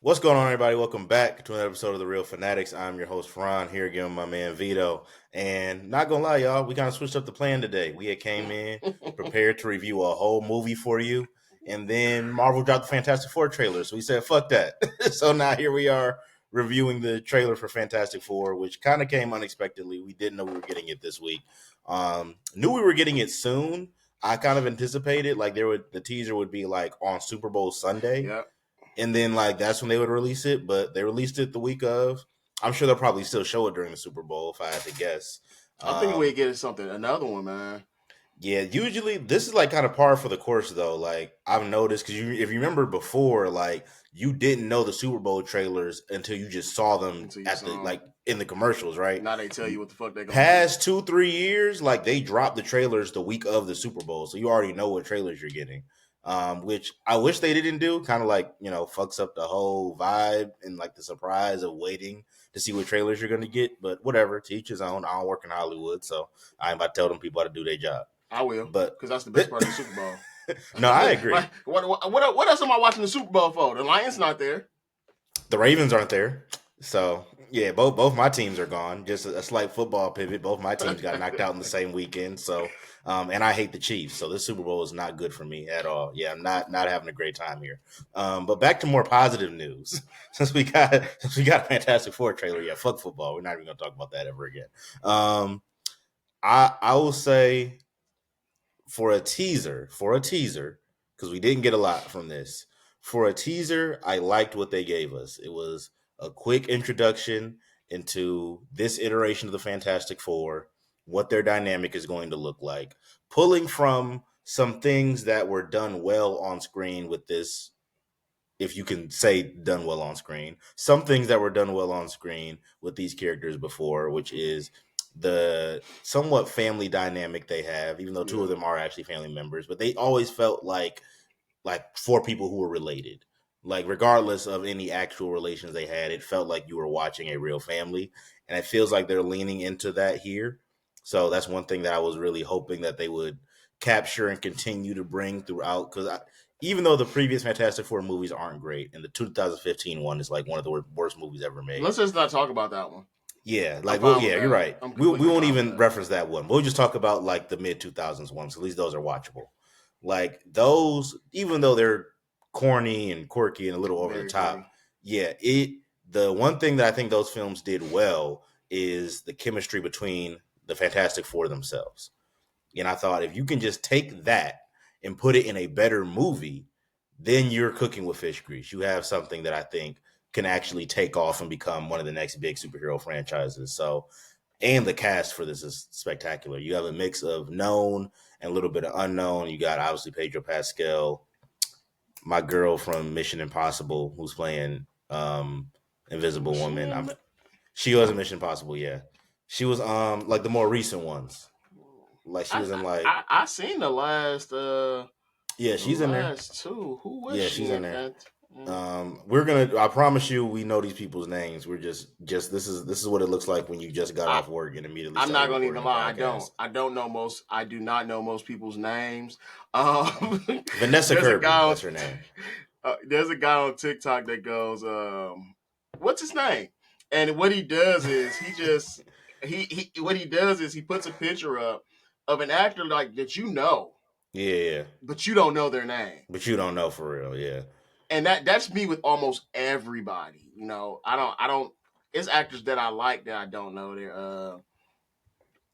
What's going on, everybody? Welcome back to another episode of the Reel Fanatics. I'm your host, Ron, here again with my man Vito. And not gonna lie, y'all, we kind of switched up the plan today. We had came in prepared to review a whole movie for you, and then Marvel dropped the Fantastic Four trailer, so we said, "Fuck that." So now here we are reviewing the trailer for Fantastic Four, which kind of came unexpectedly. We didn't know we were getting it this week. Knew we were getting it soon. I kind of anticipated like the teaser would be like on Super Bowl Sunday, Yep. and then like that's when they would release it. But they released it the week of. I'm sure they'll probably still show it during the Super Bowl if I had to guess. I think we Um, get another one, man. yeah, usually this is like kind of par for the course though. Like I've noticed because if you remember before, like you didn't know the Super Bowl trailers until you just saw them Until you at the saw 'em. like in the commercials, right? Now they tell you what the fuck they're gonna be. Past 2-3 years, like they dropped the trailers the week of the Super Bowl, so you already know what trailers you're getting. Which I wish they didn't do. Kind of like fucks up the whole vibe and like the surprise of waiting to see what trailers you're gonna get. But whatever, to each his own. I don't work in Hollywood, so I ain't about to tell them people how to do their job. I will, But because that's the best part of the Super Bowl. no, I agree. What else am I watching the Super Bowl for? The Lions not there. The Ravens aren't there, so yeah, both my teams are gone. Just a slight football pivot. Both my teams got knocked out in the same weekend. So, and I hate the Chiefs, so this Super Bowl is not good for me at all. Yeah, I'm not having a great time here. But back to more positive news. Since we got a Fantastic Four trailer, yeah, fuck football. We're not even gonna talk about that ever again. I will say for a teaser, because we didn't get a lot from this. For a teaser, I liked what they gave us. It was a quick introduction into this iteration of the Fantastic Four, what their dynamic is going to look like, pulling from some things that were done well on screen with this, if you can say done well on screen, some things that were done well on screen with these characters before, which is the somewhat family dynamic they have, even though two Yeah. of them are actually family members, but they always felt like four people who were related. Like regardless of any actual relations they had, it felt like you were watching a real family. And it feels like they're leaning into that here. So that's one thing that I was really hoping that they would capture and continue to bring throughout. Because even though the previous Fantastic Four movies aren't great, and the 2015 one is like one of the worst movies ever made. Let's just not talk about that one. Yeah, I'm like well, fine with yeah, you're that. right. I'm We completely won't fine with even that. reference that one. We'll just talk about like the mid 2000s ones. At least those are watchable. Like those, even though they're corny and quirky and a little over the Very top, corny. yeah. The one thing that I think those films did well is the chemistry between the Fantastic Four themselves. And I thought if you can just take that and put it in a better movie, then you're cooking with fish grease. You have something that I think can actually take off and become one of the next big superhero franchises. So, and the cast for this is spectacular. You have a mix of known and a little bit of unknown. You got obviously Pedro Pascal, my girl from Mission Impossible, who's playing Invisible Woman. Machine. She was in Mission Impossible, yeah. She was like the more recent ones. Like she I, was in like I seen yeah, the she's in there. last two. Who was Yeah, she she's in in? there. Fant? We're gonna. I promise you, we know these people's names. We're just this is what it looks like when you just got I, off work and immediately I'm started not gonna recording even a lie. podcast. I don't know most. I do not know most people's names. Um, Vanessa there's a Kirby, guy on. that's her name. There's a guy on TikTok that goes, "What's his name?" And what he does is he what he does is he puts a picture up of an actor like that Yeah, yeah, but you don't know their name. but you don't know for real. Yeah, And that's me with almost everybody. I don't. It's actors that I like that I don't know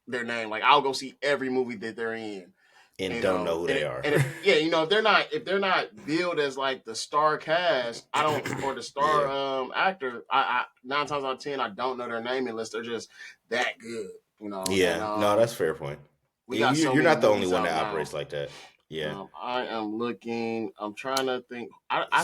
their name. Like I'll go see every movie that they're in. and don't know who And they are. yeah, if they're not billed as like the star cast, I don't or the star Yeah, actor. I 9 times out of 10 I don't know their name unless they're just that good. And yeah. No, that's a fair point. we Yeah, got so you're many not the only movies one out that now. operates like that. Yeah. I am looking. I'm trying to think.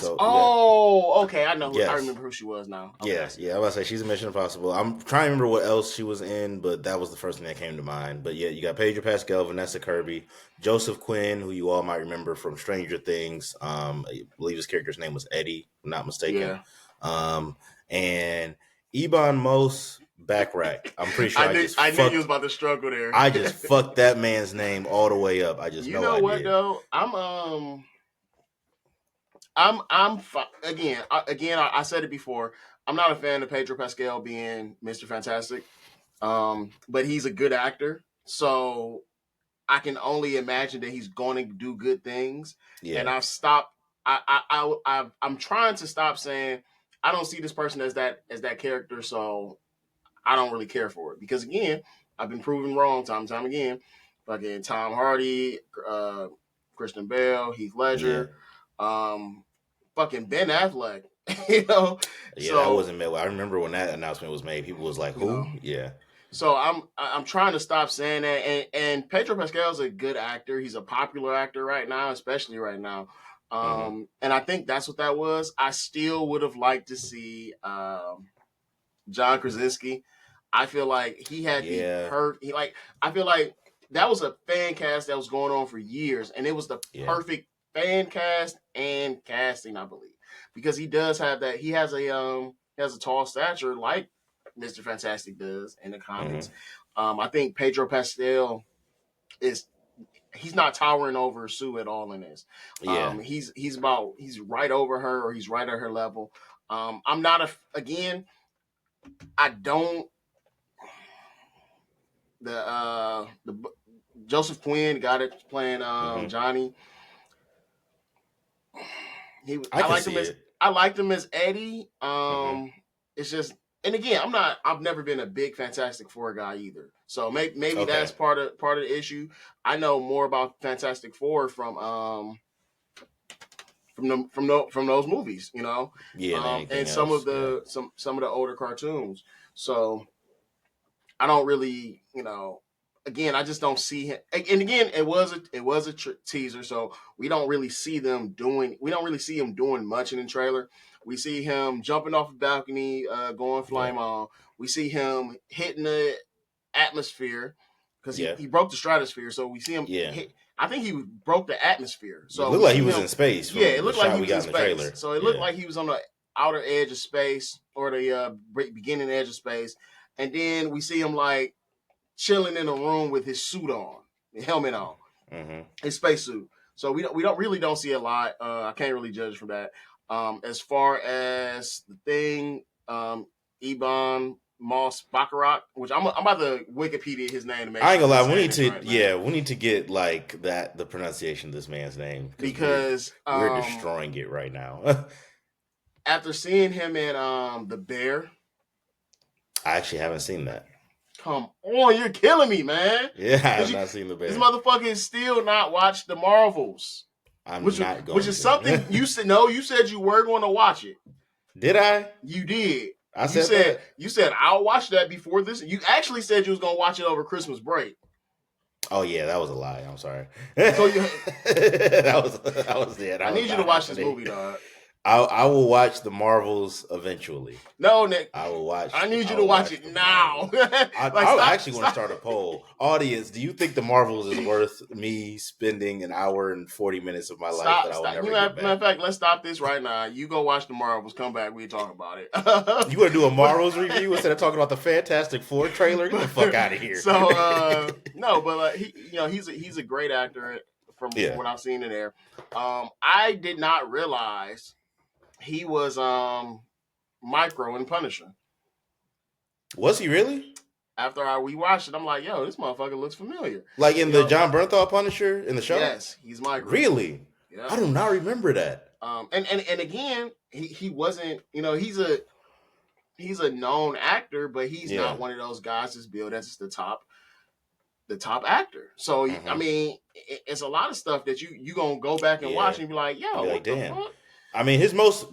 So you got Oh, okay. I yes. remember who she was now. Okay, I Yeah, see yeah. her. I was about to say she's in Mission Impossible. I'm trying to remember what else she was in, but that was the first thing that came to mind. But yeah, you got Pedro Pascal, Vanessa Kirby, Joseph Quinn, who you all might remember from Stranger Things. I believe his character's name was Eddie, if I'm not mistaken. Yeah, Um, and Ebon Mos Backrack. I'm pretty sure I knew. I knew you was about to struggle there. I just fucked that man's name all the way up. I just You know know I what did. though? again. I said it before. I'm not a fan of Pedro Pascal being Mr. Fantastic, but he's a good actor. So I can only imagine that he's going to do good things. And Yeah. I've stopped. I'm trying to stop saying I don't see this person as that character. So I don't really care for it because again, I've been proven wrong time and time again. Fucking Tom Hardy, Christian Bale, Heath Yeah. Ledger, um, fucking Ben Affleck. you know, Yeah, that so wasn't made. I remember when that announcement was made. People was like, you know, "Who?" Yeah. so I'm trying to stop saying that. And Pedro Pascal is a good actor. He's a popular actor right now, especially right now. Hmm. And I think that's what that was. I still would have liked to see John Krasinski. I feel like he had the Yeah. perfect. I feel like that was a fan cast that was going on for years, and it was the Yeah. perfect fan cast and casting, I believe, because he does have that. He has a tall stature like Mister Fantastic does in the comics. Hmm. I think Pedro Pascal is he's not towering over Sue at all in this. Yeah. He's right over her or he's right at her level. I'm not a again. I don't the Joseph Quinn got it playing Hmm. Johnny. I can see it. I liked him as Eddie. Hmm. It's just and again I've never been a big Fantastic Four guy either. So maybe that's Okay. part of the issue. I know more about Fantastic Four from those movies, Yeah, than and anything else. Yeah. some of the older cartoons. So I don't really, again, I just don't see him. And again, it was a teaser, so we don't really see him doing much in the trailer. We see him jumping off a balcony, going Yeah. flame on. We see him hitting the atmosphere because Yeah. he broke the stratosphere. So we see him Yeah. hit. I think he broke the atmosphere. It So looked we like he see was him. in space Yeah, from it the looked like shot he we was in got in the space. trailer. So it looked Yeah. like he was on the outer edge of space or the beginning edge of space. And then we see him like chilling in a room with his suit on, the helmet on, Hmm. his spacesuit. So we don't see a lot. I can't really judge from that. As far as the thing, Ebon Moss Baccarat, which I'm about to Wikipedia his name to make I ain't sure gonna we lie. We saying need this to, right, man. yeah, we need to get like that the pronunciation of this man's name because Because we're destroying it right now. after seeing him in the Bear, I actually haven't seen that. come on, you're killing me, man. Yeah, I Because have you not seen the this bear. motherfucker is still not watched the Marvels. I'm which not which going is something to. you said. No, you said you were going to watch it. Did I? You did. I said that. You said I'll watch that before this. You actually said you was going to watch it over Christmas break. Oh yeah, that was a lie. I'm sorry. So you, I That was need you to not watch this happening. movie, dog. I will watch the Marvels eventually. No, Nick, I need I you to will watch watch it the now. Marvels. Like I stop, actually want to stop. start a poll. Audience, do you think the Marvels is worth me spending an hour and 40 minutes of my life that Stop, I will stop. never get Matter back? of fact, let's stop this right now. You go watch the Marvels. Come back. We talk about it. You want to do a but, Marvels review instead of talking about the Fantastic Four trailer? Get the fuck out of here. so no, but he's a great actor from Yeah. what I've seen in there. I did not realize he was Micro in Punisher. Was he really? After we watched it, I'm like, yo, this motherfucker looks familiar. Like in You the know, John Bernthal Punisher in the show? yes, he's Micro. Really? Yeah. I do not remember that. And again, he wasn't. He's a known actor, but he's Yeah. not one of those guys that's billed as the top actor. So I Hmm. mean, it's a lot of stuff that you gonna go back and watch Yeah. and be like, And yo, be like, what the damn. fuck? I mean, his most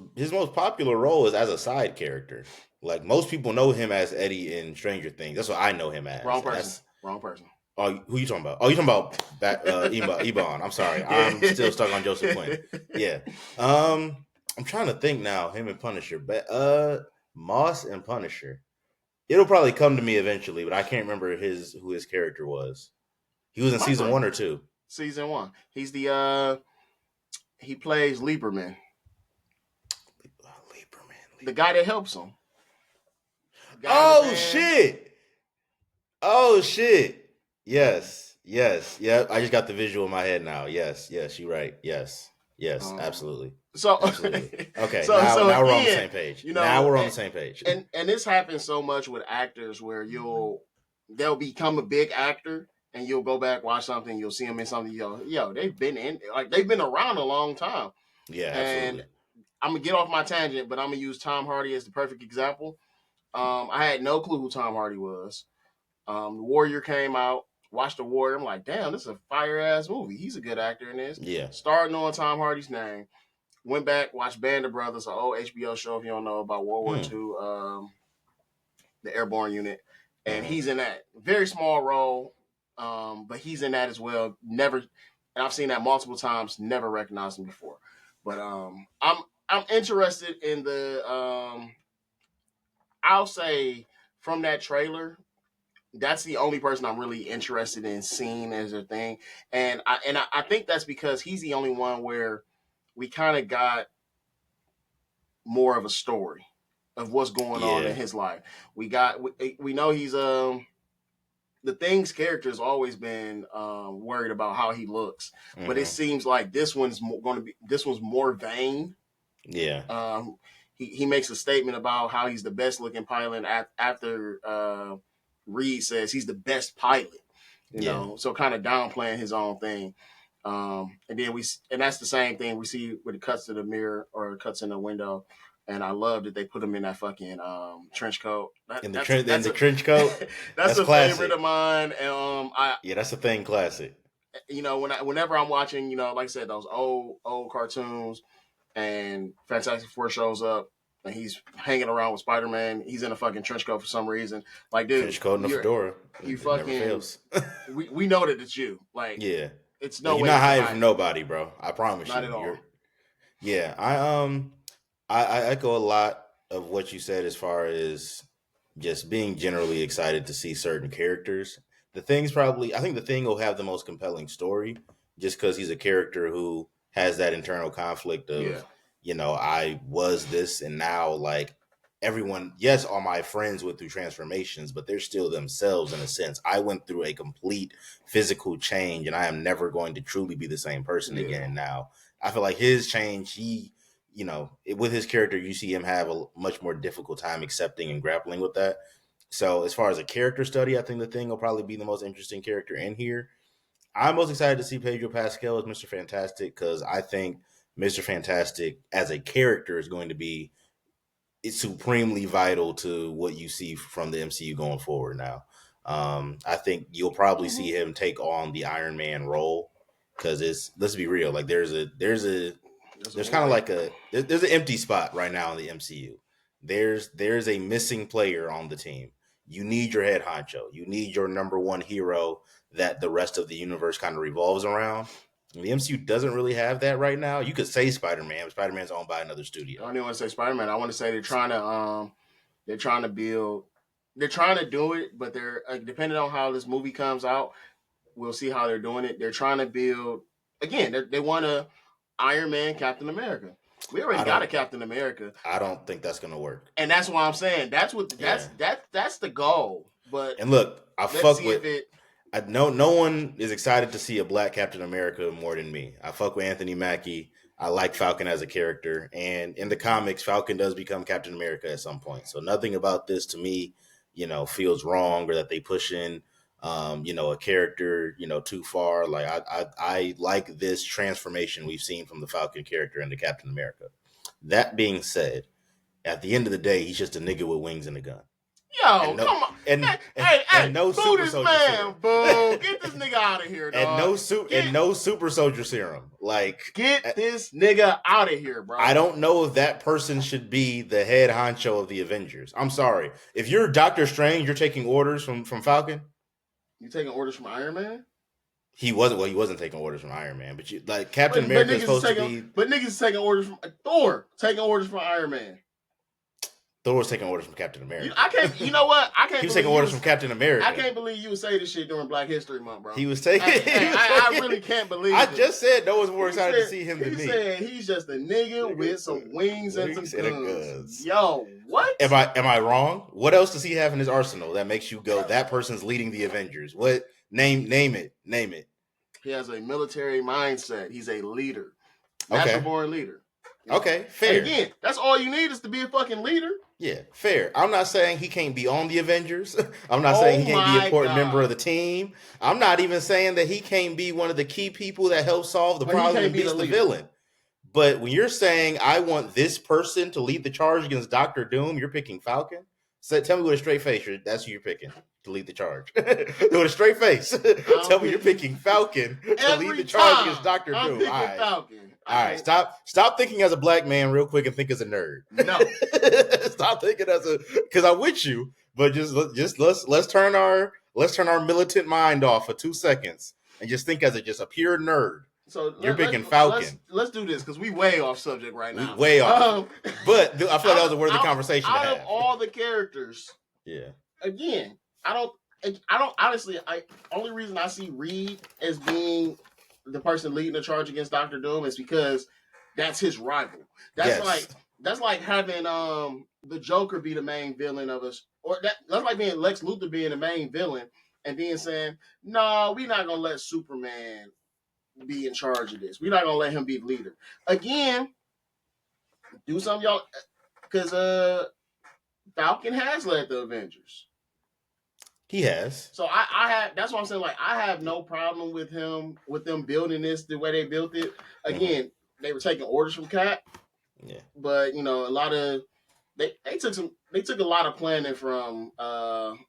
popular role is as a side character. Like most people know him as Eddie in Stranger Things. That's what I know him as, Wrong and person. that's Wrong person. who you talking about? Oh, you talking about Ebon? I'm sorry, I'm still stuck on Joseph Quinn. Yeah, I'm trying to think now. Him and Punisher, but Moss and Punisher. It'll probably come to me eventually, but I can't remember who his character was. He was in season Micro. 1 or 2. Season 1. He's the he plays Lieberman, the Lieberman. guy that helps him. The guy in the Oh van. shit! Oh shit! Yes, yes, yeah. I just got the visual in my head now. Yes, yes, you're right. Yes, yes, Um, absolutely. So, Absolutely. Okay, so now we're on the again, same page. you Now know, we're on the same page. and this happens so much with actors where they'll become a big actor and you'll go back watch something, you'll see them in something, they've been around a long time. Yeah, And absolutely. I'm gonna get off my tangent, but I'm gonna use Tom Hardy as the perfect example. I had no clue who Tom Hardy was. The Warrior came out, watched the Warrior. I'm like, damn, this is a fire ass movie. He's a good actor in this. Yeah. Started knowing Tom Hardy's name. Went back, watched Band of Brothers, an old HBO show if you don't know about World War Hmm. II, the airborne unit, and Mm-hmm. he's in that very small role, but he's in that as well. Never, and I've seen that multiple times. Never recognized him before, but I'm interested in the I'll say from that trailer. That's the only person I'm really interested in seeing as a thing, and I think that's because he's the only one where we kind of got more of a story of what's going on in Yeah. his life. We know he's the Thing's character has always been worried about how he looks, but it Mm-hmm. seems like this one's more vain. Yeah. Um, he makes a statement about how he's the best looking pilot after Reed says he's the best pilot. Yeah. So kind of downplaying his own thing. And then and that's the same thing we see when it cuts to the mirror or it cuts in the window. And I love that they put him in that fucking trench coat. In the trench coat, That's that's a favorite classic. of mine. I Yeah, that's a thing classic. whenever I'm watching, like I said, those old cartoons, and Fantastic Four shows up, and he's hanging around with Spider Man. He's in a fucking trench coat for some reason. Like, dude, Trench coat and a fedora. you It never fucking fails. we know that it's you. Like, Yeah. it's Like no you're way not you can hiding hide from it. nobody, bro. I promise Not you. at You're all. Yeah, I echo a lot of what you said as far as just being generally excited to see certain characters. I think the thing will have the most compelling story just because he's a character who has that internal conflict Yeah. of, I was this and now like everyone, yes, all my friends went through transformations, but they're still themselves in a sense. I went through a complete physical change and I am never going to truly be the same person Yeah. again. And now I feel like his change, with his character, you see him have a much more difficult time accepting and grappling with that. So, as far as a character study, I think the thing will probably be the most interesting character in here. I'm most excited to see Pedro Pascal as Mr. Fantastic because I think Mr. Fantastic as a character is going to be it's supremely vital to what you see from the MCU going forward now. I think you'll probably Mm-hmm. see him take on the Iron Man role because let's be real, like There's a there's kind of void. like there's an empty spot right now in the MCU. There's a missing player on the team. You need your head honcho. You need your number one hero that the rest of the universe kind of revolves around. And the MCU doesn't really have that right now. You could say Spider-Man, but Spider-Man's owned by another I studio. don't even want to say Spider Man. I want to say they're trying to build they're trying to do it, but they're depending on how this movie comes out, we'll see how they're doing it. They're trying to build again. They want to Iron Man, Captain America. We already I got don't a Captain America, I don't think that's gonna work. and that's why I'm saying Yeah. that's the goal. But And look, let's see if it. no one is excited to see a black Captain America more than me. I fuck with Anthony Mackie. I like Falcon as a character, and in the comics, Falcon does become Captain America at some point. So nothing about this to me, feels wrong or that they push in, a character, too far. Like I like this transformation we've seen from the Falcon character into Captain America. That being said, at the end of the day, he's just a nigga with wings and a gun, Yo, and no come on. and Hey, and no boo super this soldier man, serum. boo. Get this nigga out of here, dog. And Get no super soldier serum. Like get this nigga out of here, I bro. don't know if that person should be the head honcho of the Avengers. I'm sorry. If you're Doctor Strange, you're taking orders from Falcon. You taking orders from Iron Man? He wasn't taking orders from Iron Man, but like Captain America is supposed to be But niggas is taking orders from Thor, taking orders from Iron Man. Thor was taking orders from Captain America. I can't. You know what? I can't. He was believe taking orders from Captain America. I can't believe you would say this shit during Black History Month, bro. He was taking. I really can't believe. I just said no one's more excited to see him than me. He said he's just a nigga with some wings and some guns. guns. Yo, what? Am I wrong? What else does he have in his arsenal that makes you go, that person's leading the Avengers? What name it. He has a military mindset. He's a leader, natural born leader. Okay, And fair. again, that's all you need is to be a fucking leader. Yeah, fair. I'm not saying he can't be on the Avengers. I'm not saying he Oh can't be an my important member of god. the team. I'm not even saying that he can't be one of the key people that helps solve the But he problem can't and be the beats the leader. villain. But when you're saying I want this person to lead the charge against Doctor Doom, you're picking Falcon. So tell me with a straight face, that's who you're picking to lead the charge. With a straight face, I'm tell me you're picking picking Falcon to lead every the charge against time. Doctor I'm Doom. All picking right, Falcon. all I right. don't. Stop thinking as a black man real quick and think as a nerd. No. Stop thinking as a because I'm with you, but just let's turn our militant mind off for 2 seconds and just think as just a pure nerd. So You're picking let's Falcon. let's do this because we way off subject right We now. way off. Um, But I feel like that was a worthy out conversation to out of have. all the characters, Yeah. again, I don't honestly. I only reason I see Reed as being the person leading the charge against Doctor Doom is because that's his rival. That's like Yes. that's like having the Joker be the main villain of us, or that's like being Lex Luthor being the main villain and then saying, "No, we're not gonna let Superman be in charge of this. We're not gonna let him be the leader." Again, do something y'all, because Falcon has led the Avengers. He has. So I have that's what I'm saying. Like I have no problem with them building this the way they built it. Mm-hmm. Again, they were taking orders from Cap, Yeah. but a lot of they took a lot of planning from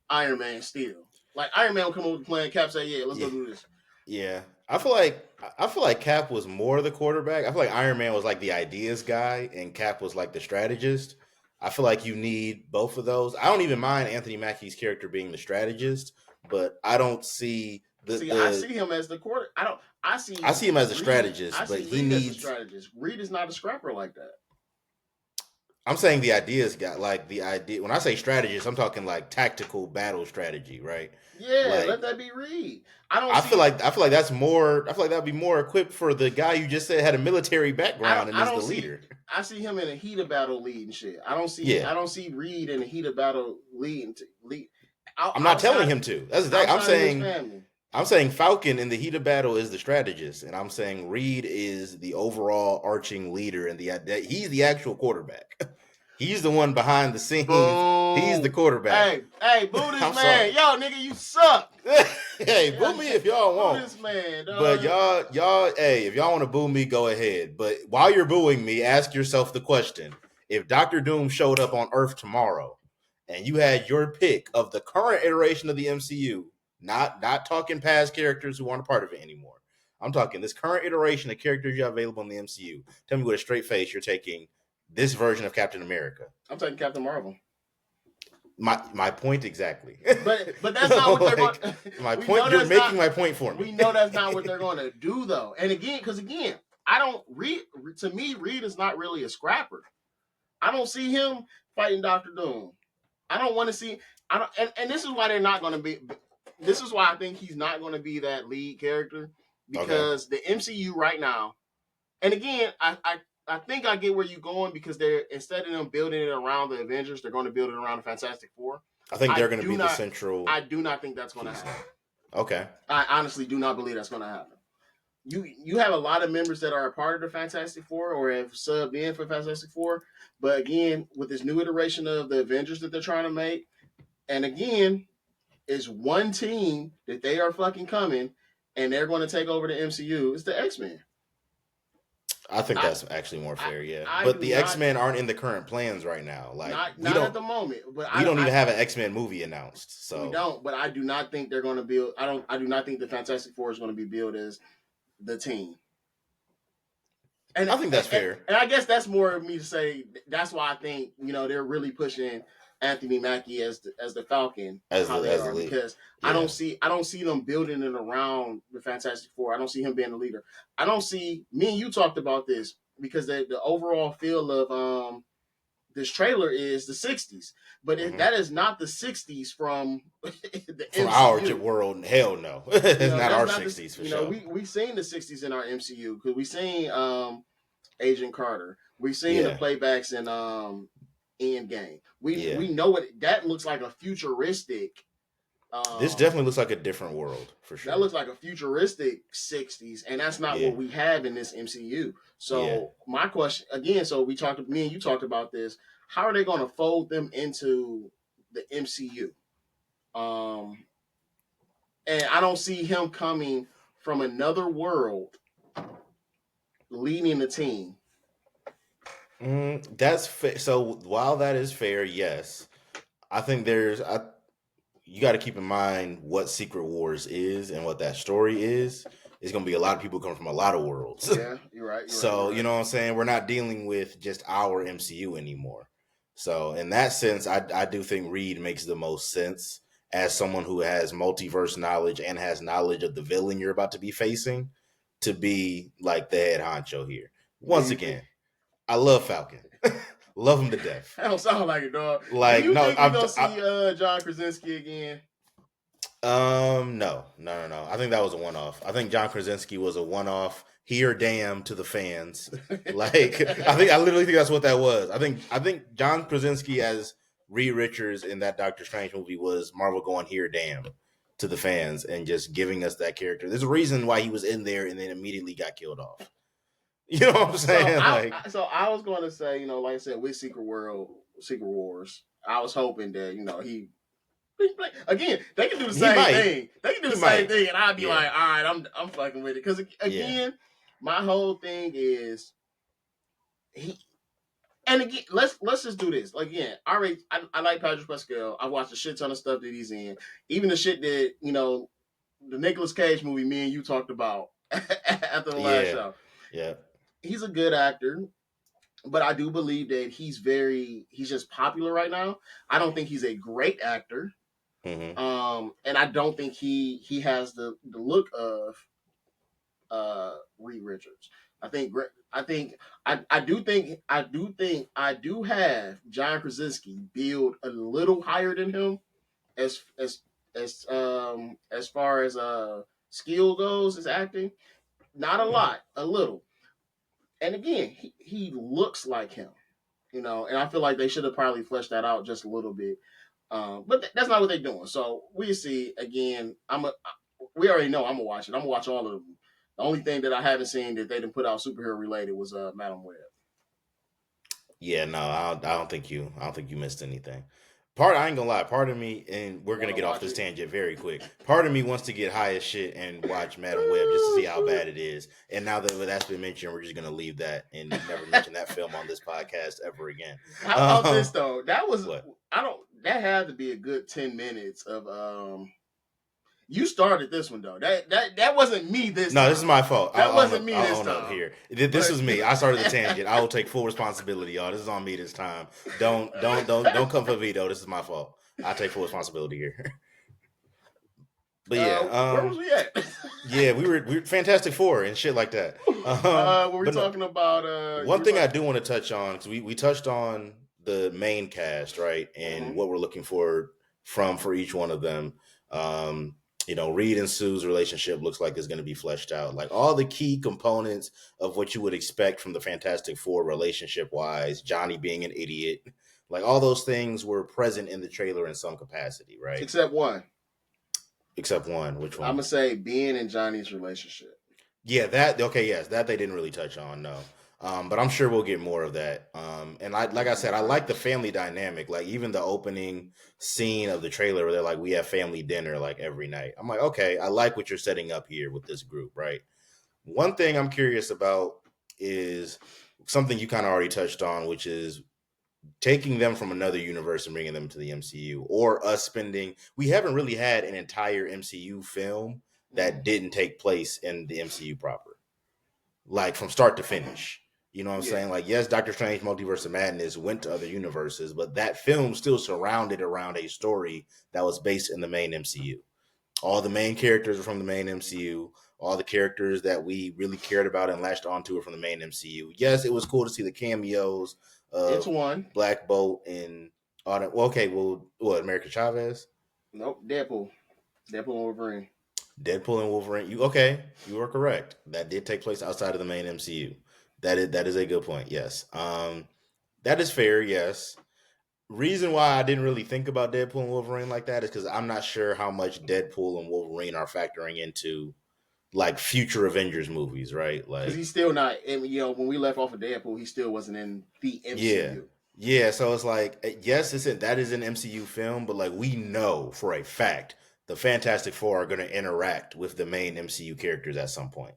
Iron Man still. Like Iron Man will come up with a plan, Cap say, "Yeah, let's Yeah. go do this." Yeah. I feel like Cap was more the quarterback. I feel like Iron Man was like the ideas guy and Cap was like the strategist. I feel like you need both of those. I don't even mind Anthony Mackie's character being the strategist, but I don't see See, I see him as the quarter. I don't. I see him as a Reed. I strategist, but see he Reed as a needs strategist. Reed is not a scrapper like that. I'm saying the ideas got like the idea. When I say strategist, I'm talking like tactical battle strategy, right? Yeah, let Like that be Reed. I don't I feel see. like I feel like that's more. I feel like that'd be more equipped for the guy you just said had a military background and I is don't the see. leader. I see him in a heated battle leading shit. I don't see. Yeah, I don't see Reed in a heated battle lead I'm not telling outside him to. That's exactly. outside of his family. I'm saying Falcon in the heat of battle is the strategist, and I'm saying Reed is the overall arching leader, and he's the actual quarterback. He's the one behind the scenes. He's the Boo! quarterback. Hey, boo this I'm man! sorry. Yo, nigga, you suck! Hey, boo me if y'all Boo want. this man, But dog. y'all, hey, if y'all want to boo me, go ahead. But while you're booing me, ask yourself the question: if Doctor Doom showed up on Earth tomorrow, and you had your pick of the current iteration of the MCU, not talking past characters who aren't a part of it anymore, I'm talking this current iteration of characters you have available in the MCU. Tell me with a straight face you're taking this version of Captain America. I'm taking Captain Marvel. My point exactly. But that's not what they're going. Like, my We point. know You're that's making not. my point for We me. know that's not what they're going to do though. And again, because I don't read. To me, Reed is not really a scrapper. I don't see him fighting Doctor Doom. I don't want to see. I don't. And this is why they're not going to be. This is why I think he's not going to be that lead character Okay. because the MCU right now. And again, I think I get where you're going because they're instead of them building it around the Avengers, they're going to build it around the Fantastic Four. I think I they're going to do be the not. central I do not think that's going to piece happen. now. Okay. I honestly do not believe that's going to happen. You have a lot of members that are a part of the Fantastic Four or have subbed in for Fantastic Four, but again, with this new iteration of the Avengers that they're trying to make, and again, it's one team that they are fucking coming, and they're going to take over the MCU. It's the X-Men. I think I that's actually more I, fair, yeah. I But do the not X-Men aren't in the current plans right now. Like not at the moment, but we don't even have an X-Men movie announced. we So don't. But I do not think they're going to build. I do not think the Fantastic Four is going to be built as the team. And, I think and that's fair. and I guess that's more of me to say. That's why I think they're really pushing Anthony Mackie as the Falcon As how the they as the are lead. because Yeah. I don't see them building it around the Fantastic Four. I don't see him being the leader. I don't see me and you talked about this because the overall feel of this trailer is the 60s, but Mm-hmm. that is not the 60s from the From our MCU. world, hell no. It's not That's our not the 60s for sure. we seen the 60s in our MCU because we seen Agent Carter. We've seen the Yeah. playbacks in Endgame. Yeah. We know what that looks like a futuristic This Um, definitely looks like a different world for that sure. looks like a futuristic 60s, and that's not Yeah, what we have in this MCU. yeah. So my question again, so we talked, me and you talked about this. How are they going to fold them into the MCU? Um, and I don't see him coming from another world leading the team. That's so. While that is fair, yes, I think you got to keep in mind what Secret Wars is and what that story is. It's going to be a lot of people coming from a lot of worlds. Yeah, you're right. You're right. So, You're you right. know what I'm saying? We're not dealing with just our MCU anymore. So, in that sense, I do think Reed makes the most sense as someone who has multiverse knowledge and has knowledge of the villain you're about to be facing to be like the head honcho here. Do Once you think? again, I love Falcon. Love him to death. That don't sound like it, dog. Do Like, you no, think we're gonna see John Krasinski again? No, no, no, no. I think that was a one off. I think John Krasinski was a one off. Here, damn to the fans. Like, I literally think that's what that was. I think John Krasinski as Reed Richards in that Doctor Strange movie was Marvel going here, damn to the fans and just giving us that character. There's a reason why he was in there and then immediately got killed off. You know what I'm so saying? Like, I was going to say, like I said, with Secret Wars, I was hoping that he again, they can do the he same might, thing. They can do he the same might, thing, and I'd be yeah, like, all right, I'm fucking with it. Because yeah, again, my whole thing is he. And again, let's just do this. Like, again, I like Patrick Pascal. I watched a shit ton of stuff that he's in. Even the shit that the Nicolas Cage movie me and you talked about after the last yeah, show. yeah. He's a good actor, but I do believe that he's just popular right now. I don't think he's a great actor. Hmm. And I don't think he has the look of Reed Richards. I think I think I do have John Krasinski build a little higher than him as as far as skill goes as acting. Not a Yeah. lot, a little. And again, he looks like him, and I feel like they should have probably fleshed that out just a little bit. But that's not what they're doing. So we see again. We already know I'm gonna watch it. I'm gonna watch all of them. The only thing that I haven't seen that they didn't put out superhero related was Madam Web. Yeah, no, I don't think you missed anything. I ain't gonna lie. Part of me, and we're gonna Want to get off watch this it? tangent very quick. Part of me wants to get high as shit and watch Madam Web just to see how bad it is. And now that that's been mentioned, we're just gonna leave that and never mention that film on this podcast ever again. How about this Um, though? That was what? I don't. That had to be a good 10 minutes of. You started this one though. That wasn't me this No, this is time. my fault. That wasn't me I'll this own up time. here. This But was me. I started the tangent. I will take full responsibility, y'all. This is on me this time. Don't come for veto. This is my fault. I take full responsibility here. But yeah, where was we at? yeah, we were Fantastic Four and shit like that. Were we But no, talking about? You one were thing I talking. do want to touch on because we touched on the main cast, right, and Mm-hmm. what we're looking for each one of them. Um, Reed and Sue's relationship looks like it's going to be fleshed out. Like all the key components of what you would expect from the Fantastic Four relationship wise, Johnny being an idiot, like all those things were present in the trailer in some capacity, right? Except one. Except one, which I'm one? gonna say Ben and Johnny's relationship. Yeah, that okay, yes, that they didn't really touch on, no. But I'm sure we'll get more of that. And like I said, I like the family dynamic. Like even the opening scene of the trailer where they're like, "We have family dinner like every night." I'm like, okay, I like what you're setting up here with this group, right? One thing I'm curious about is something you kind of already touched on, which is taking them from another universe and bringing them to the MCU, or us spending. We haven't really had an entire MCU film Mm-hmm. that didn't take place in the MCU proper, like from start to finish. You know what I'm Yeah. saying? Like, yes, Doctor Strange Multiverse of Madness went to other universes, but that film still surrounded around a story that was based in the main MCU. All the main characters are from the main MCU. All the characters that we really cared about and latched onto are from the main MCU. Yes, it was cool to see the cameos It's of one. Black Bolt and all that. Well, okay, well, what, America Chavez? Nope. Deadpool. Deadpool and Wolverine. Deadpool and Wolverine. You okay? You are correct. That did take place outside of the main MCU. That is a good point. Yes. That is fair. Yes. Reason why I didn't really think about Deadpool and Wolverine like that is because I'm not sure how much Deadpool and Wolverine are factoring into like future Avengers movies, right? Because Like, he's still not. And, when we left off of Deadpool, he still wasn't in the yeah, MCU. yeah. So it's like, yes, that is an MCU film, but like we know for a fact the Fantastic Four are going to interact with the main MCU characters at some point.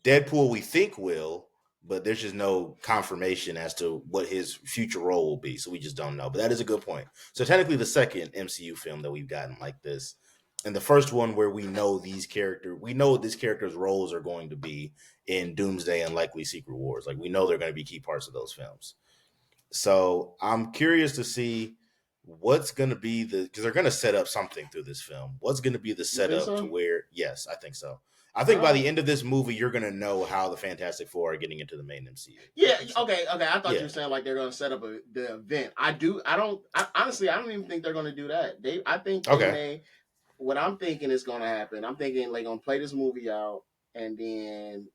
Deadpool, we think will, but there's just no confirmation as to what his future role will be. So we just don't know. But that is a good point. So technically, the second MCU film that we've gotten like this, and the first one where we know what these characters' roles are going to be in Doomsday and likely Secret Wars. Like we know they're going to be key parts of those films. So I'm curious to see what's going to be because they're going to set up something through this film. What's going to be the You think setup to so? where? Yes, I think so. I All think by the right. end of this movie, you're going to know how the Fantastic Four are getting into the main MCU. I Yeah. think so. Okay. Okay. I thought you Yeah. were saying like they're going to set up the event. I do. I don't. Honestly, I don't even think they're going to do that. I think they Okay. may. What I'm thinking is going to happen. I'm thinking they're going to play this movie out, and then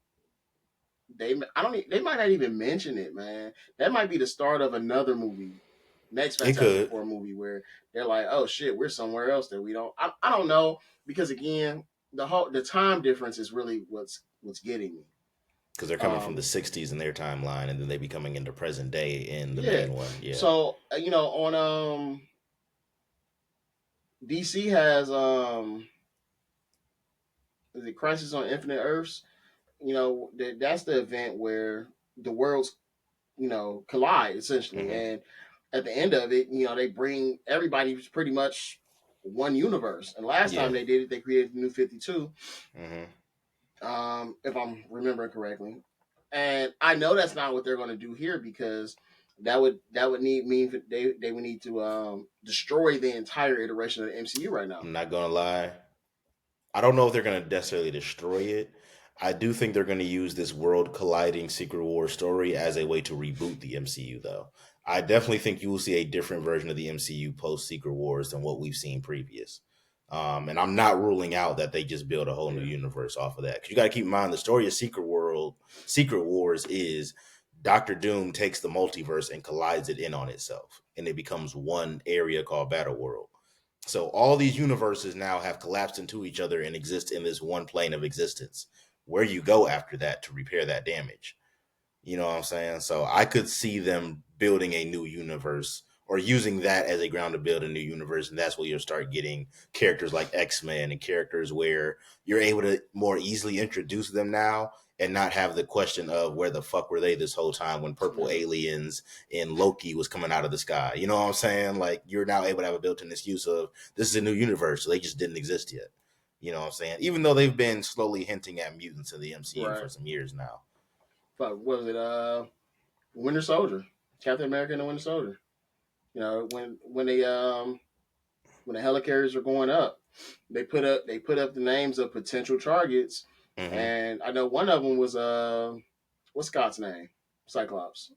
I don't. They might not even mention it, man. That might be the start of another movie, next It Fantastic could Four movie, where they're like, "Oh shit, we're somewhere else that we don't." I don't know, because again, the time difference is really what's getting me. because they're coming from the Um, '60s in their timeline, and then they be coming into present day in the yeah. main one. Yeah. So on DC has is it Crisis on Infinite Earths? That's the event where the worlds collide essentially, Mm-hmm. and at the end of it, they bring everybody pretty much one universe. And last time Yeah. they did it, they created the New 52, Mm-hmm. if I'm remembering correctly. And I know that's not what they're going to do here, because that would mean they would need to destroy the entire iteration of the MCU right now. I'm not gonna lie. I don't know if they're going to necessarily destroy it. I do think they're going to use this world colliding Secret War story as a way to reboot the MCU, though. I definitely think you will see a different version of the MCU post Secret Wars than what we've seen previous. And I'm not ruling out that they just build a whole new Yeah. universe off of that. Because you got to keep in mind the story of Secret Wars is Doctor Doom takes the multiverse and collides it in on itself, and it becomes one area called Battle World. So all these universes now have collapsed into each other and exist in this one plane of existence. Where you go after that to repair that damage. You know what I'm saying? So I could see them building a new universe or using that as a ground to build a new universe. And that's where you'll start getting characters like X-Men and characters where you're able to more easily introduce them now and not have the question of where the fuck were they this whole time when purple Yeah. aliens and Loki was coming out of the sky. You know what I'm saying? Like you're now able to have a built-in excuse of this is a new universe, so they just didn't exist yet. You know what I'm saying? Even though they've been slowly hinting at mutants in the MCU for Right. some years now. But what was it? Winter Soldier, Captain America and the Winter Soldier. When the helicarriers are going up, they put up the names of potential targets, Mm-hmm. and I know one of them was what's Scott's name? Cyclops.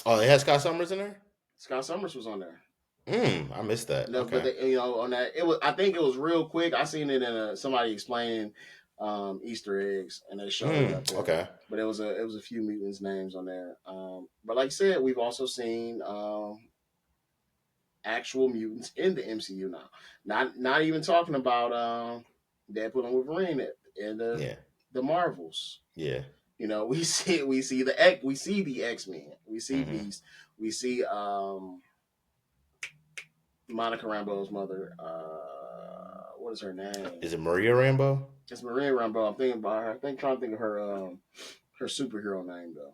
Oh, they had Scott Summers in there. Scott Summers was on there. I missed that. No, but Okay. on that it was. I think it was real quick. I seen it in somebody explaining Easter eggs, and they showed it up there. Okay. But it was a few mutants names on there. But like I said, we've also seen actual mutants in the MCU now. Not even talking about Deadpool and Wolverine and Yeah. the Marvels. Yeah. We see the X Men. We see hmm Beast. We see Monica Rambeau's mother. What is her name? Is it Maria Rambo? It's Maria Rambeau. I'm thinking about her. Trying to think of her superhero name though.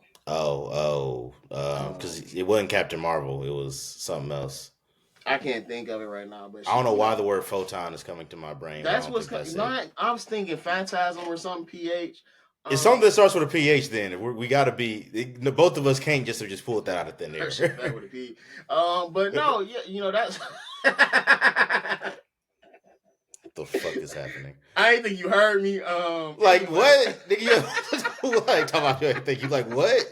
Because Um, it wasn't Captain Marvel. It was something else. I can't think of it right now, but I she, don't know why the word photon is coming to my brain, but I that's don't what's think that's it. not. I was thinking Phantasm or something. PH. It's something that Um, starts with a PH. Then we got to be. Both of us can't just pull that out of thin her shit back air. with a P. But no, yeah, that's. What the fuck is happening? I ain't think you heard me. Like Anyway, what? Nigga, like talking about you think you like what?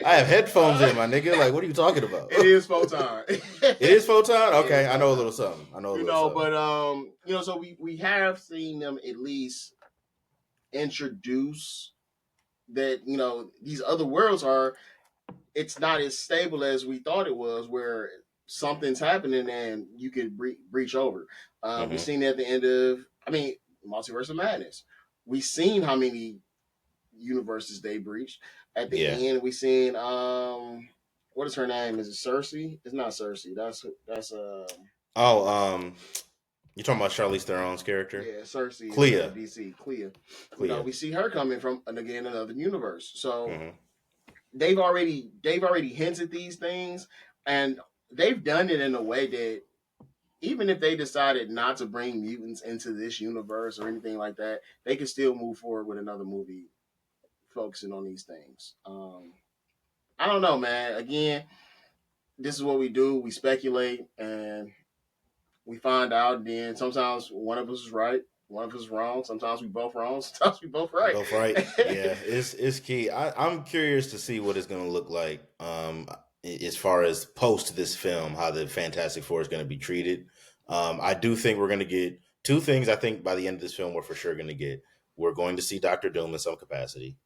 I have headphones in, my nigga. Like, what are you talking about? it is photon. It is photon. It is Okay, I know a photon. little something. I know a little something. But so we have seen them at least introduce that these other worlds are. It's not as stable as we thought it was. Where something's happening and you could breach over. We Hmm. seen at the end of, I mean, Multiverse of Madness. We seen how many universes they breached. At the Yeah. end, we seen what is her name? Is it Cersei? It's not Cersei. That's Oh, you're talking about Charlize Theron's character, yeah, Cersei is Clea. DC Clea. Clea. We see her coming from and again another universe. So Hmm. they've already hinted these things, and they've done it in a way that even if they decided not to bring mutants into this universe or anything like that, they could still move forward with another movie focusing on these things. I don't know, man. Again, this is what we do. We speculate and we find out. And then sometimes one of us is right, one of us is wrong. Sometimes we both wrong. Sometimes we both right. Both right. Yeah, it's key. I'm curious to see what it's going to look like. As far as post this film, how the Fantastic Four is going to be treated. I do think we're going to get two things. I think by the end of this film, we're for sure going to get. We're going to see Doctor Doom in some capacity.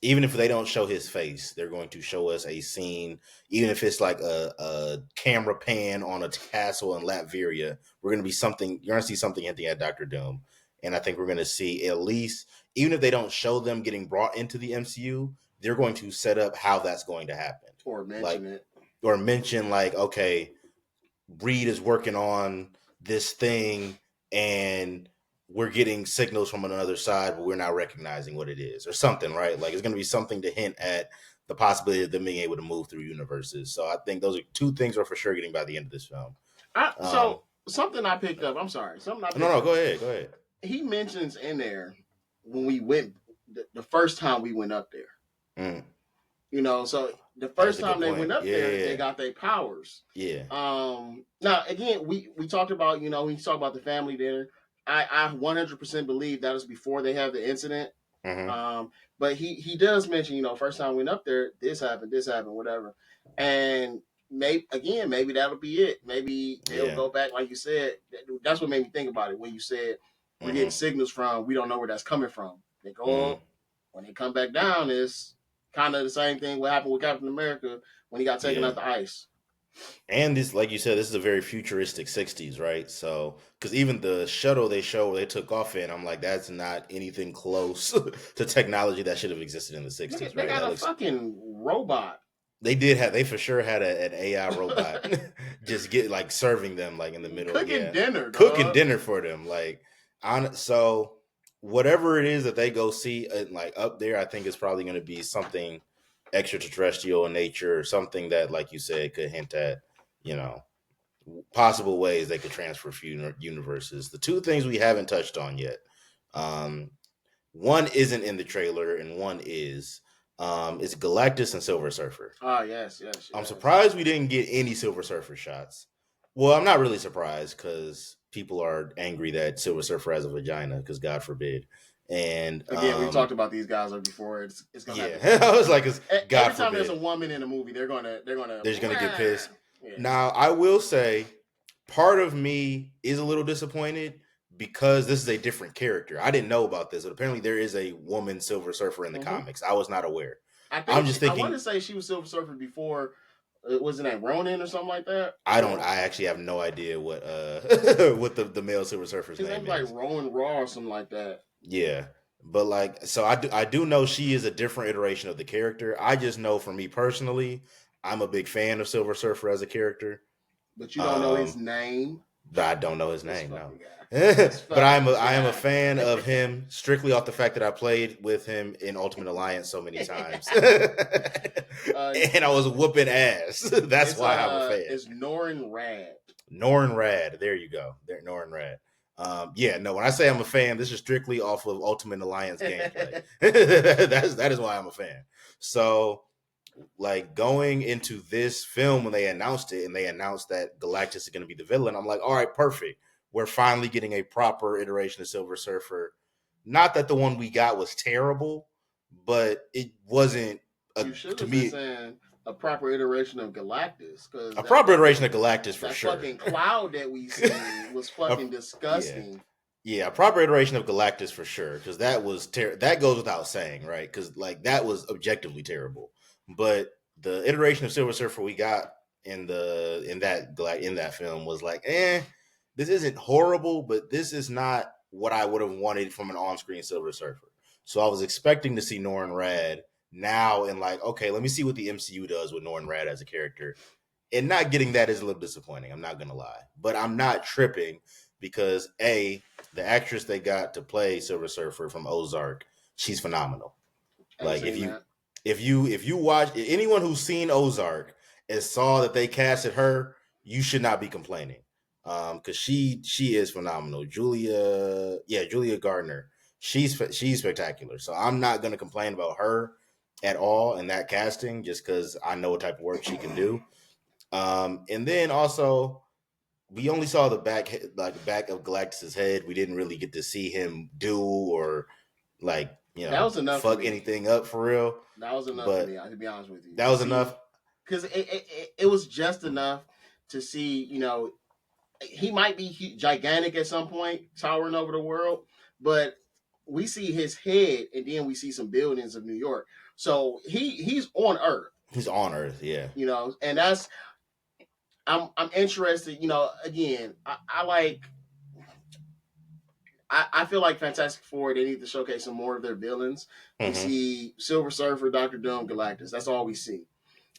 Even if they don't show his face, they're going to show us a scene, even if it's like a camera pan on a castle in Latveria. We're going to be something, you're going to see something hinting at Doctor Doom. And I think we're going to see at least, even if they don't show them getting brought into the MCU, they're going to set up how that's going to happen. Or mention Like, it. or mention, like, okay, Reed is working on this thing and we're getting signals from another side, but we're not recognizing what it is or something, right? Like it's going to be something to hint at the possibility of them being able to move through universes. So I think those are two things we're for sure getting by the end of this film. Um, So something I picked up. I'm sorry. Something I no, picked no, up. go ahead, go ahead. He mentions in there when we went the first time we went up there. Mm, So the that's first a good time they point. went up there, they Yeah, got their powers. yeah, Now again, we talked about when you talk about the family dinner. I 100% believe that was before they had the incident. mm-hmm. Um, but he does mention first time we went up there, this happened, whatever, and maybe that'll be it. Maybe they'll Yeah, go back like you said. That's what made me think about it when you said we're getting mm-hmm. signals from we don't know where that's coming from. They go Mm-hmm. up when they come back down. It's kind of the same thing what happened with Captain America when he got taken Yeah. out the ice. And this, like you said, this is a very futuristic '60s, right? So, because even the shuttle they show where they took off in, I'm like, that's not anything close to technology that should have existed in the '60s, They right? got That a looks. fucking robot They for sure had an AI robot just get like serving them like in the middle, cooking yeah, dinner, cooking dog. dinner for them, like on. So whatever it is that they go see, like up there, I think it's probably going to be something extraterrestrial in nature, or something that, like you said, could hint at, you know, possible ways they could transfer universes. The two things we haven't touched on yet, um, one isn't in the trailer, and one is Galactus and Silver Surfer. Ah, yes, yes, I'm yes. surprised we didn't get any Silver Surfer shots. Well, I'm not really surprised because people are angry that Silver Surfer has a vagina, because God forbid. And Again, we've talked about these guys before. It's gonna yeah, happen again. I was like, it's God Every time there's a forbid. woman in a movie, they're gonna They're just gonna get pissed. yeah. Now, I will say, part of me is a little disappointed because this is a different character. I didn't know about this, but apparently there is a woman Silver Surfer in the Mm-hmm. comes. I was not aware. I I'm think just I want to thinking. say she was Silver Surfer before. Was it name Ronin or something like that? I don't. I actually have no idea what what the male Silver Surfer's His name name's like is. Rowan Raw or something like that. Yeah, but like, so I do know she is a different iteration of the character. I just know for me personally, I'm a big fan of Silver Surfer as a character. But you don't know his Um, name. but I don't know his This nai no. fucking guy. This But fucking I am a guy. fan of him strictly off the fact that I played with him in Ultimate Alliance so many times, uh, and I was whooping ass. That's why I'm a fan. it's Norin Rad. Norrin Rad. There you go. There, Norrin Rad. Yeah, no. When I say I'm a fan, this is strictly off of Ultimate Alliance gameplay. That is why I'm a fan. So, like going into this film when they announced it and they announced that Galactus is going to be the villain, I'm like, all right, perfect. We're finally getting a proper iteration of Silver Surfer. Not that the one we got was terrible, but it wasn't You should to have been me saying a proper iteration of Galactus because a proper iteration of Galactus for that sure. fucking cloud that we see was fucking Yeah. disgusting. Yeah, a proper iteration of Galactus for sure, because that was that goes without saying, right? Because like that was objectively terrible. But the iteration of Silver Surfer we got in that film was like, this isn't horrible, but this is not what I would have wanted from an on-screen Silver Surfer. So I was expecting to see Norrin Rad now, and like, okay, let me see what the MCU does with Norrin Rad as a character. And not getting that is a little disappointing. I'm not gonna lie, but I'm not tripping because the actress they got to play Silver Surfer from Ozark, she's phenomenal. I ain't Like seen that. if you watch anyone who's seen Ozark and saw that they casted her, you should not be complaining. Because she is phenomenal. Julia Gardner, she's spectacular. So I'm not gonna complain about her at all in that casting, just because I know what type of work she can do. And then also we only saw the back of Galactus's head. We didn't really get to see him do or like That was enough for fuck me. anything up for real. That was enough for But me, to be honest with you. that To was see, enough. because it was just enough to see, he might be gigantic at some point, towering over the world, but we see his head, and then we see some buildings of New York. So he's on Earth, He's on Earth, yeah. and that's I'm interested. Again, I like. I feel like Fantastic Four, they need to showcase some more of their villains. We Mm-hmm. see Silver Surfer, Doctor Doom, Galactus. That's all we see.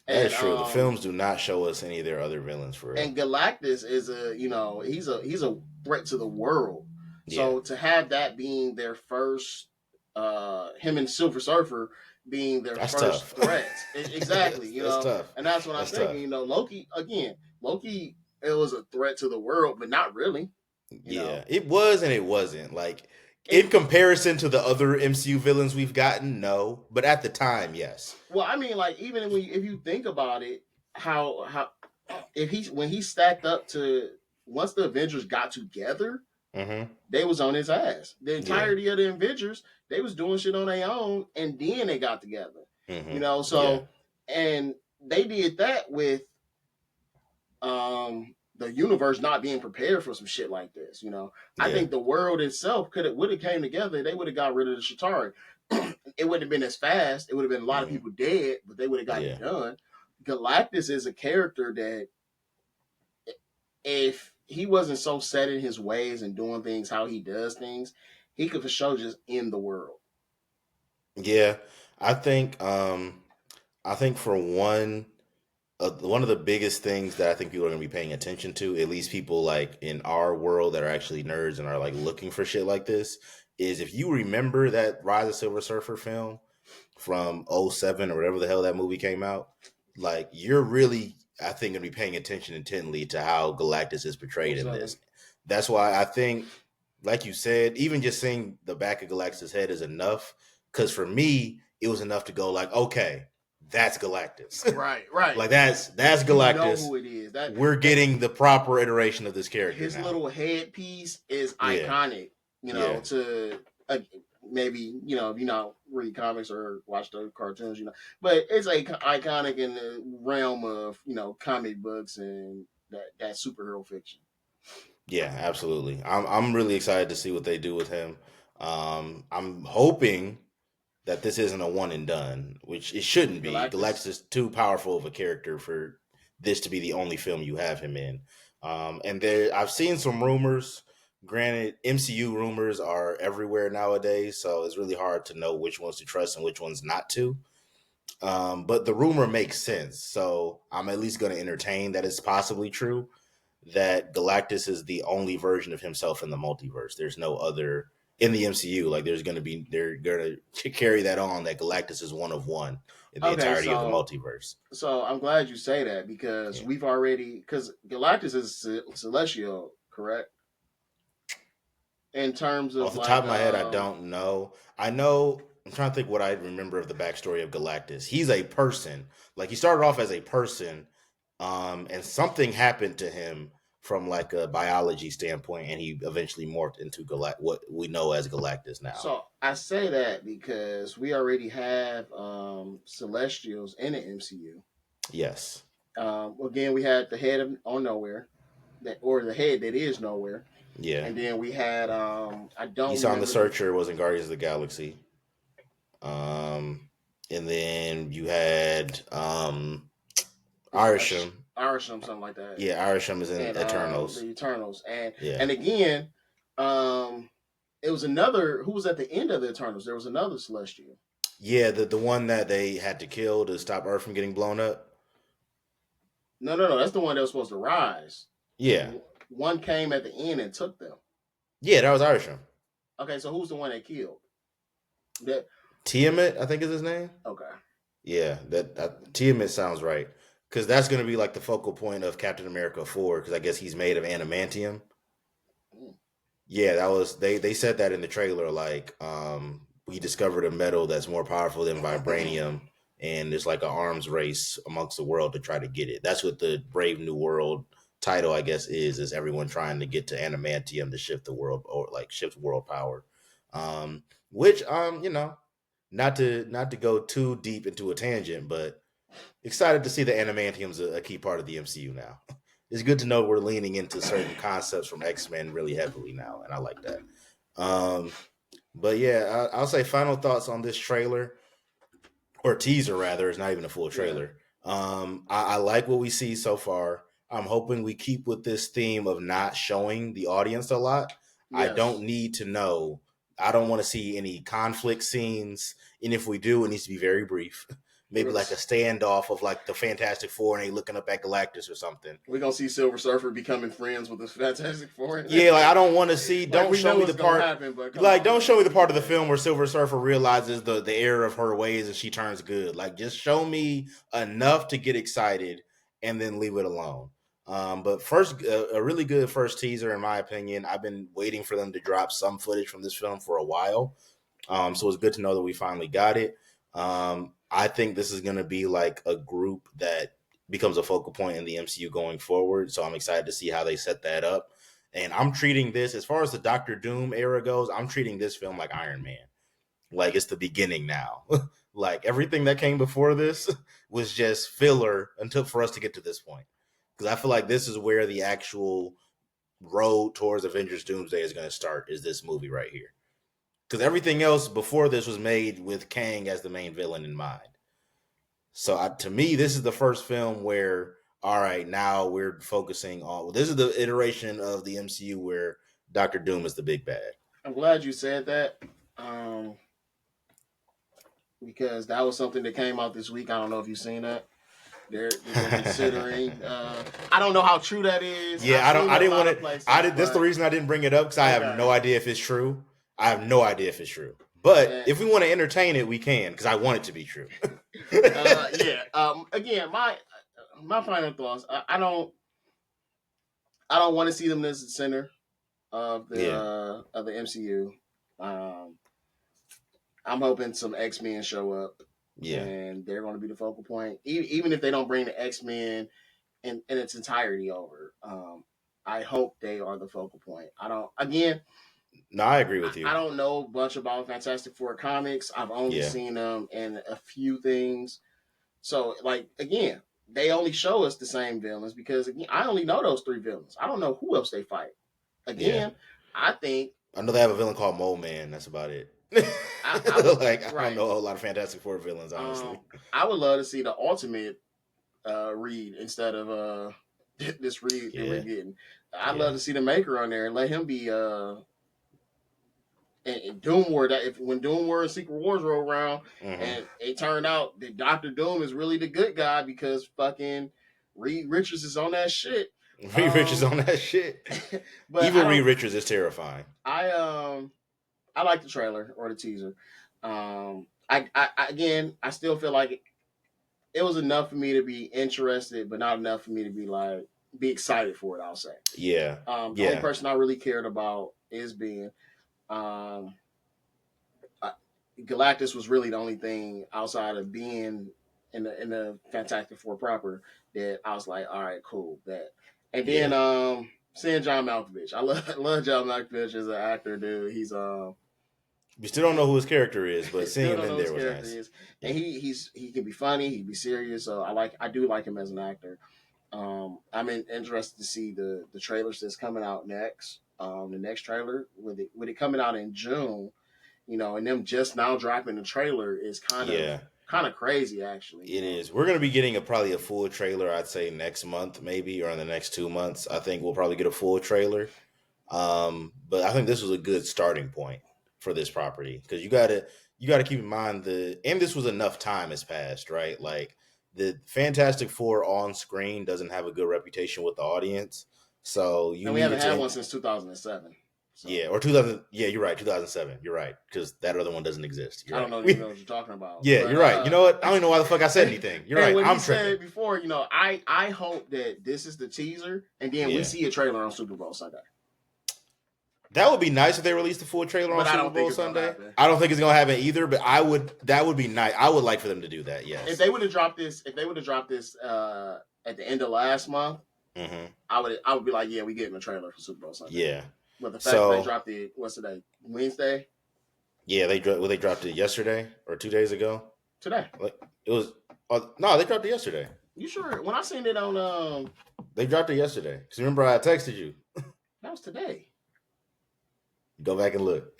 That is And true. The films do not show us any of their other villains for real. Galactus is he's a threat to the world. Yeah, So to have that being their first, him and Silver Surfer being their that's first tough. threats, exactly. That's tough. And that's what I'm That's tough. thinking. Loki again. Loki, it was a threat to the world, but not really. You Yeah, know, it was and it wasn't. Like in it. comparison to the other MCU villains we've gotten, no. But at the time, yes. Well, I mean, like even if you think about it, how if he when he stacked up to once the Avengers got together, Mm-hmm. they was on his ass. The Yeah. entirety of the Avengers, they was doing shit on their own, and then they got together. Mm-hmm. Yeah. So and they did that with the universe not being prepared for some shit like this. I Yeah. think the world itself would have came together. They would have got rid of the Shatari. It wouldn't have been as fast. It would have been a lot of Mm-hmm. people dead, but they would have gotten Yeah. it done. Galactus is a character that if he wasn't so set in his ways and doing things how he does things, he could for sure just end the world. Yeah. I think I think for one of the biggest things that I think people are going to be paying attention to, at least people like in our world that are actually nerds and are like looking for shit like this, is if you remember that Rise of Silver Surfer film from '07 or whatever the hell that movie came out, like you're really, I think, going to be paying attention intently to how Galactus is portrayed Oh in seven. this. That's why I think, like you said, even just seeing the back of Galactus' head is enough. Because for me, it was enough to go like, okay, that's Galactus. Right, right. Like that's You know Galactus. who it is. That We're that getting the proper iteration of this character his now. little headpiece is Yeah, iconic. yeah, To maybe if you not read comics or watch the cartoons, but it's iconic in the realm of comic books and that superhero fiction. yeah. Absolutely. I'm really excited to see what they do with him. I'm hoping that this isn't a one and done, which it shouldn't be. Galactus Galactus. is too powerful of a character for this to be the only film you have him in. And there, I've seen some rumors. Granted, MCU rumors are everywhere nowadays, so it's really hard to know which ones to trust and which ones not to. But the rumor makes sense, so I'm at least going to entertain that it's possibly true that Galactus is the only version of himself in the multiverse. There's no other in the MCU. Like they're gonna carry that on that Galactus is one of one in the Okay, entirety of the so multiverse. I'm glad you say that because Yeah. because Galactus is celestial, correct? In terms Off of the top like of my head, I don't know. I know. I'm trying to think what I remember of the backstory of Galactus. He's a person. Like he started off as a person, and something happened to him from like a biology standpoint, and he eventually morphed into what we know as Galactus now. So I say that because we already have Celestials in the MCU. Yes. Again, we had the head of on nowhere, or the head that is nowhere, Yeah. and then we had I don't Isan the remember the Searcher was in Guardians of the Galaxy. Um, and then you had Flash. Irisham. Irisham, something like that, Yeah, Irisham is in and Eternals. the Eternals, Yeah. and again, um, it was another who was at the end of the Eternals. There was another Celestial. Yeah, the one that they had to kill to stop Earth from getting blown up. No, no, no. That's the one that was supposed to rise. Yeah. One came at the end and took them. Yeah, that was Irisham. Okay, so who's the one that killed? That Tiamat, I think is his name. okay. Yeah, that Tiamat sounds right. Because that's going to be like the focal point of Captain America 4, because I guess he's made of adamantium. Hmm. Yeah, that was they said that in the trailer. Like, we discovered a metal that's more powerful than vibranium, and it's like an arms race amongst the world to try to get it. That's what the Brave New World title, I guess, is everyone trying to get to adamantium to shift the world, or like shift world power. Which not to go too deep into a tangent, but excited to see the adamantium's a key part of the MCU now. It's good to know we're leaning into certain concepts from X-Men really heavily now, and I like that. Um, but yeah, I'll say final thoughts on this trailer, or teaser rather. It's not even a full Yeah. trailer. I like what we see so far. I'm hoping we keep with this theme of not showing the audience a lot. I don't Yes. need to know. I don't want to see any conflict scenes, and if we do, it needs to be very brief. Maybe like a Yes. standoff of like the Fantastic Four and they looking up at Galactus or something. We're gonna see Silver Surfer becoming friends with the Fantastic Four. Yeah, like I don't want to see. Like Don't we show know me the what's gonna part. happen, but come Like, on, don't man. show me the part of the film where Silver Surfer realizes the error of her ways and she turns good. Like, just show me enough to get excited and then leave it alone. But first, a really good first teaser, in my opinion. I've been waiting for them to drop some footage from this film for a while. So it's good to know that we finally got it. I think this is going to be like a group that becomes a focal point in the MCU going forward. So I'm excited to see how they set that up. And I'm treating this, as far as the Doctor Doom era goes, I'm treating this film like Iron Man. Like it's the beginning now. Like everything that came before this was just filler until for us to get to this point. Because I feel like this is where the actual road towards Avengers Doomsday is going to start, is this movie right here. Because everything else before this was made with Kang as the main villain in mind. So to me, this is the first film where, all right, now we're focusing on. Well, this is the iteration of the MCU where Doctor Doom is the big bad. I'm glad you said that. Um, because that was something that came out this week. I don't know if you've seen that. They're considering. I don't know how true that is. I've Yeah, I don't. seen I it a didn't lot want of to. I places, did. That's the but reason I didn't bring it up because I have okay. no idea if it's true. I have no idea if it's true. But And, if we want to entertain it, we can because I want it to be true. yeah. Again, my final thoughts. I don't want to see them as the center Yeah, of the MCU. Um, I'm hoping some X Men show up, yeah. and they're going to be the focal point. Even if they don't bring the X Men in its entirety over, I hope they are the focal point. I don't. Again, No, I agree with I you. don't know much about Fantastic Four comics. I've only Yeah, seen them in a few things. So, like again, they only show us the same villains because again, I only know those three villains. I don't know who else they fight. yeah. Again, I think I know they have a villain called Mole Man. That's about it. I would Like I don't right. know a lot of Fantastic Four villains, honestly. I would love to see the ultimate Reed instead of this Reed that we're Yeah, getting. I'd love yeah. to see the Maker on there and let him be and Doom War. That if when Doom War and Secret Wars roll around Mm-hmm. and it turned out that Doctor Doom is really the good guy because fucking Reed Richards is on that shit. Reed Richards Um, on that shit. but I Evil Reed don't. Richards is terrifying. I I like the trailer or the teaser. Again, I still feel like it was enough for me to be interested, but not enough for me to be like be excited for it. I'll say. Yeah, The only yeah, person I really cared about is being um, uh, Galactus was really the only thing outside of being in the Fantastic Four proper that I was like, all right, cool, that. And then yeah. seeing John Malkovich, I love John Malkovich as an actor, dude. He's We still don't know who his character is, but seeing still him don't in know his there was character nice. is, and Yeah, he can be funny, he can be serious. So I do like him as an actor. Interested to see the trailers that's coming out next. The next trailer with it coming out in June, and them just now dropping the trailer is kind of yeah. Kind of crazy, actually. It is. We're going to be getting probably a full trailer, I'd say next month, maybe, or in the next 2 months. I think we'll probably get a full trailer. But I think this was a good starting point for this property because you gotta keep in mind and this was enough time has passed, right? Like the Fantastic Four on screen doesn't have a good reputation with the audience, so you And we haven't needed had to. one since 2007. So Yeah, or 2000. Yeah, you're right. 2007. You're right because that other one doesn't exist. You're I don't right. know even know what you're talking about. Yeah, But you're right. You know what? I don't even know why the fuck I said anything. You're and right. what he I'm tripping. said before, I hope that this is the teaser, and then we Yeah. see a trailer on Super Bowl Sunday. That would be nice if they released the full trailer on But I Super don't think Bowl it's gonna Sunday. happen. I don't think it's gonna happen either, but that would be nice. I would like for them to do that, yes. If they would have dropped this, at the end of last month, Mm-hmm. I would be like, yeah, we getting a trailer for Super Bowl Sunday. Yeah. But the fact that they dropped it, what's today? Wednesday? Yeah, they dropped it yesterday or 2 days ago. Today. Like it was no, they dropped it yesterday. You sure? When I seen it on They dropped it yesterday. Cause remember I texted you. that was today. Go back and look.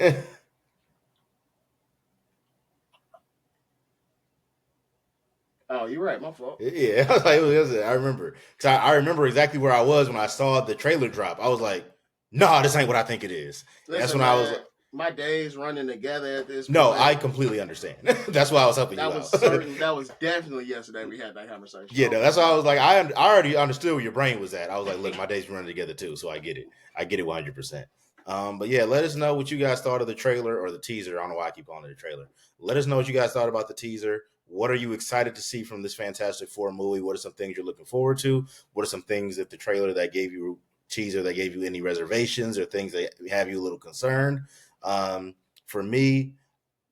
Oh, you're right. My fault. Yeah, I was like, I remember. Cause I remember exactly where I was when I saw the trailer drop. I was like, "Nah, this ain't what I think it is." Listen, That's when man, I was like, my days running together at this "No, point. I completely understand." That's why I was helping you out. That was definitely yesterday we had that conversation. Yeah, no, that's why I was like, I already understood where your brain was at. I was like, look, my days running together too, so I get it. I get it 100%. But yeah, let us know what you guys thought of the trailer or the teaser. I don't know why I keep calling it a trailer. Let us know what you guys thought about the teaser. What are you excited to see from this Fantastic Four movie? What are some things you're looking forward to? What are some things that the trailer that gave you teaser that gave you any reservations or things that have you a little concerned? For me,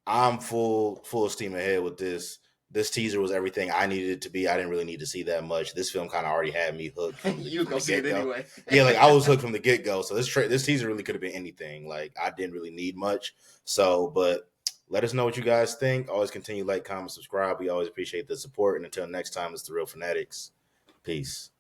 I'm full steam ahead with this. This teaser was everything I needed it to be. I didn't really need to see that much. This film kind of already had me hooked from the, You from go the see it get-go. anyway. Yeah, like I was hooked from the get go. So this teaser really could have been anything. Like I didn't really need much. So, but let us know what you guys think. Always continue like, comment, subscribe. We always appreciate the support. And until next time, it's the Real Fanatics. Peace.